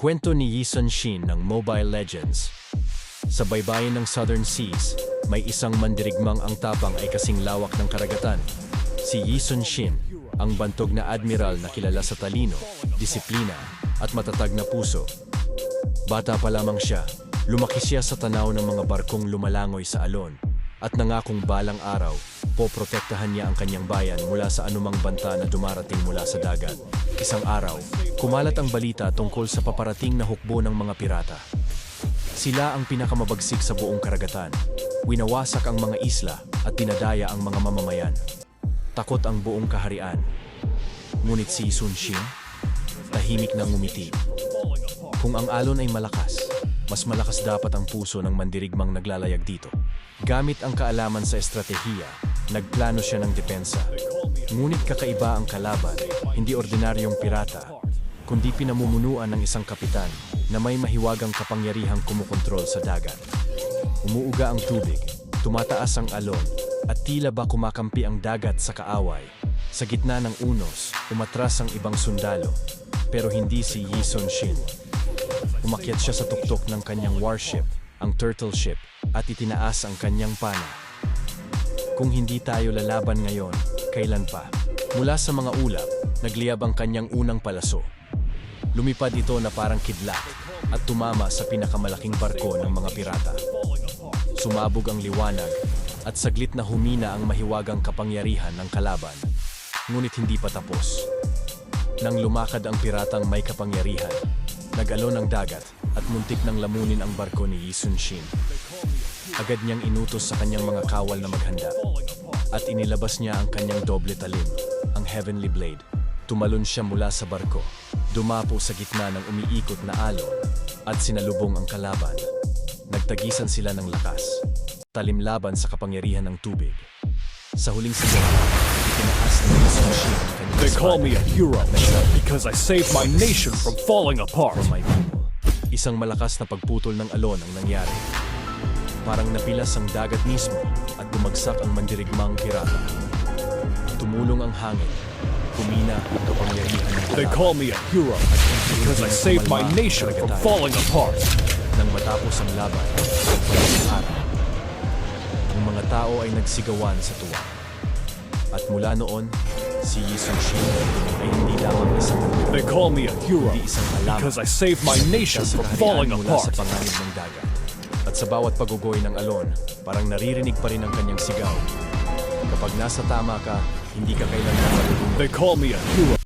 Kwento ni Yi Sun Shin ng Mobile Legends. Sa baybayin ng Southern Seas, may isang mandirigmang ang tapang ay kasing lawak ng karagatan. Si Yi Sun Shin, ang bantog na admiral na kilala sa talino, disiplina, at matatag na puso. Bata pa lamang siya, lumaki siya sa tanaw ng mga barkong lumalangoy sa alon, at nangakong balang araw, poprotektahan niya ang kanyang bayan mula sa anumang banta na dumarating mula sa dagat. Isang araw, kumalat ang balita tungkol sa paparating na hukbo ng mga pirata. Sila ang pinakamabagsik sa buong karagatan. Winawasak ang mga isla at dinadaya ang mga mamamayan. Takot ang buong kaharian. Ngunit si Sun Shin, tahimik na ngumiti. Kung ang alon ay malakas, mas malakas dapat ang puso ng mandirigmang naglalayag dito. Gamit ang kaalaman sa estratehiya, nagplano siya ng depensa. Ngunit kakaiba ang kalaban, hindi ordinaryong pirata, kundi pinamumunuan ng isang kapitan na may mahiwagang kapangyarihang kumukontrol sa dagat. Umuuga ang tubig, tumataas ang alon, at tila ba kumakampi ang dagat sa kaaway. Sa gitna ng unos, umatras ang ibang sundalo, pero hindi si Yi Sun Shin. Umakyat siya sa tuktok ng kanyang warship, ang Turtle Ship, at itinaas ang kanyang pana. Kung hindi tayo lalaban ngayon, kailan pa? Mula sa mga ulap, nagliyab ang kanyang unang palaso. Lumipad ito na parang kidlat at tumama sa pinakamalaking barko ng mga pirata. Sumabog ang liwanag at saglit na humina ang mahiwagang kapangyarihan ng kalaban. Ngunit hindi pa tapos. Nang lumakad ang piratang may kapangyarihan, nag-alon ang dagat at muntik nang lamunin ang barko ni Yi Sun Shin. Agad niyang inutos sa kanyang mga kawal na maghanda at inilabas niya ang kanyang doble talim, ang Heavenly Blade. Tumalon siya mula sa barko, dumapo sa gitna ng umiikot na alon at sinalubong ang kalaban. Nagtagisan sila ng lakas, talimlaban sa kapangyarihan ng tubig. Sa huling sandali, itinaas ni Yi Sun Shin ang kanyang They call me a espada hero at nagsabi, because I saved my nation from falling apart. "For my people." Isang malakas na pagputol ng alon ang nangyari. Parang napilas ang dagat mismo at bumagsak ang mandirigmang pirata. Tumulong ang hangin, kumina ang kapangyarihan ng They kalaban. call me a hero because I saved my nation from falling apart. Nang matapos ang laban, nagpalas ang araw. Ang mga tao ay nagsigawan sa tuwa. At mula noon, si Yi Sun Shin ay hindi lamang isang They call me a hero hindi isang alaman. because I saved my nation Sa from kaharian falling mula sa apart. panganib ng dagat. At sa bawat pagugoy ng alon, parang naririnig pa rin ang kanyang sigaw. Kapag nasa tama ka, hindi ka kailanman malulungkot. They call me a hero